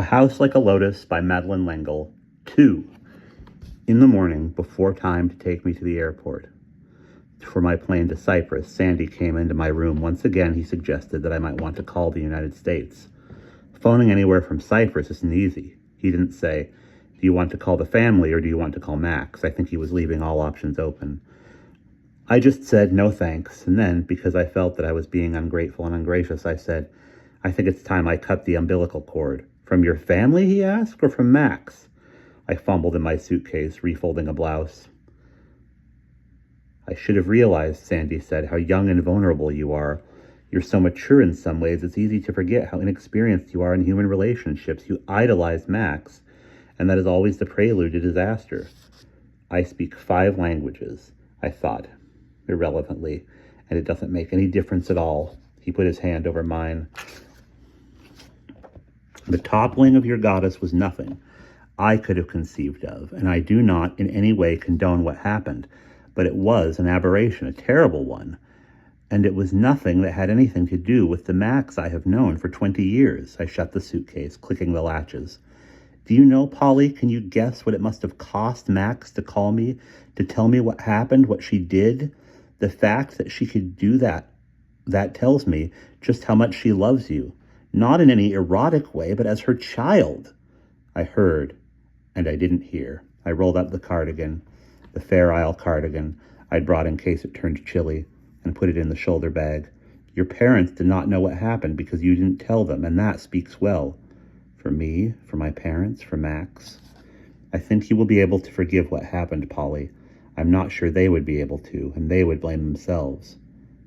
A House Like a Lotus by Madeleine L'Engle. 2. In the morning, before time to take me to the airport for my plane to Cyprus, Sandy came into my room. Once again, he suggested that I might want to call the United States. Phoning anywhere from Cyprus isn't easy. He didn't say, do you want to call the family or do you want to call Max? I think he was leaving all options open. I just said no thanks, and then, because I felt that I was being ungrateful and ungracious, I said, I think it's time I cut the umbilical cord. From your family, he asked, or from Max? I fumbled in my suitcase, refolding a blouse. I should have realized, Sandy said, how young and vulnerable you are. You're so mature in some ways, it's easy to forget how inexperienced you are in human relationships. You idolize Max, and that is always the prelude to disaster. I speak 5 languages, I thought, irrelevantly, and it doesn't make any difference at all. He put his hand over mine. The toppling of your goddess was nothing I could have conceived of, and I do not in any way condone what happened, but it was an aberration, a terrible one, and it was nothing that had anything to do with the Max I have known for 20 years. I shut the suitcase, clicking the latches. Do you know, Polly, can you guess what it must have cost Max to call me, to tell me what happened, what she did? The fact that she could do that tells me just how much she loves you. Not in any erotic way, but as her child. I heard, and I didn't hear. I rolled up the cardigan, the Fair Isle cardigan I'd brought in case it turned chilly, and put it in the shoulder bag. Your parents did not know what happened because you didn't tell them, and that speaks well. For me, for my parents, for Max. I think you will be able to forgive what happened, Polly. I'm not sure they would be able to, and they would blame themselves.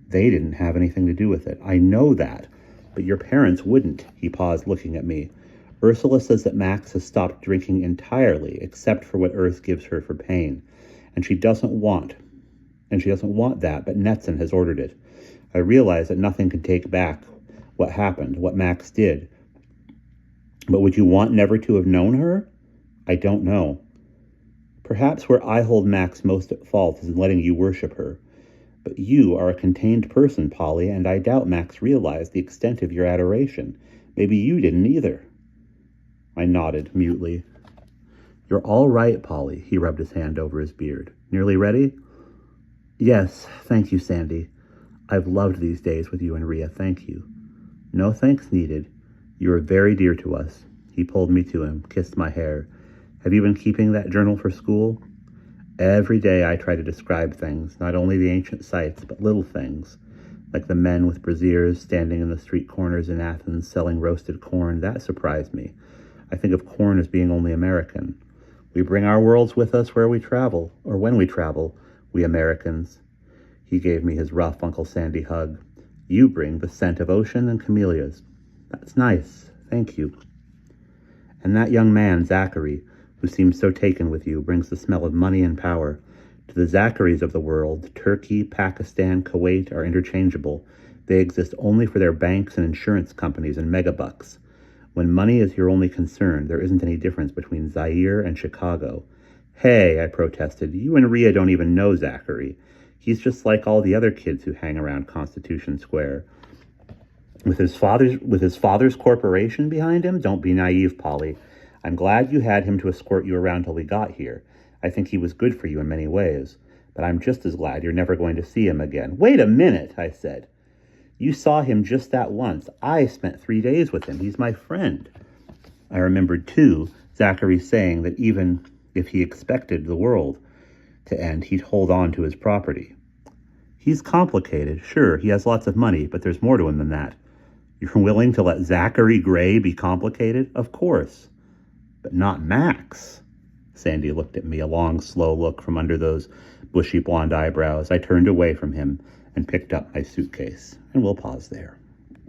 They didn't have anything to do with it. I know that. But your parents wouldn't. He paused, looking at me. Ursula says that Max has stopped drinking entirely, except for what Earth gives her for pain. And she doesn't want that, but Netson has ordered it. I realize that nothing can take back what happened, what Max did. But would you want never to have known her? I don't know. Perhaps where I hold Max most at fault is in letting you worship her. But you are a contained person, Polly, and I doubt Max realized the extent of your adoration. Maybe you didn't either. I nodded mutely. You're all right, Polly. He rubbed his hand over his beard. Nearly ready? Yes, thank you, Sandy. I've loved these days with you and Rhea, thank you. No thanks needed. You are very dear to us. He pulled me to him, kissed my hair. Have you been keeping that journal for school? Every day I try to describe things, not only the ancient sites, but little things, like the men with braziers standing in the street corners in Athens selling roasted corn. That surprised me. I think of corn as being only American. We bring our worlds with us where we travel, or when we travel, we Americans. He gave me his rough Uncle Sandy hug. You bring the scent of ocean and camellias. That's nice, thank you. And that young man, Zachary, who seems so taken with you, brings the smell of money and power. To the Zacharys of the world, Turkey, Pakistan, Kuwait are interchangeable. They exist only for their banks and insurance companies and megabucks. When money is your only concern, there isn't any difference between Zaire and Chicago. Hey, I protested, you and Rhea don't even know Zachary. He's just like all the other kids who hang around Constitution Square. With his father's corporation behind him? Don't be naive, Polly. I'm glad you had him to escort you around till we got here. I think he was good for you in many ways. But I'm just as glad you're never going to see him again. Wait a minute, I said. You saw him just that once. I spent 3 days with him. He's my friend. I remembered, too, Zachary saying that even if he expected the world to end, he'd hold on to his property. He's complicated. Sure, he has lots of money, but there's more to him than that. You're willing to let Zachary Gray be complicated? Of course. But not Max. Sandy looked at me, a long, slow look from under those bushy blonde eyebrows. I turned away from him and picked up my suitcase, and we'll pause there.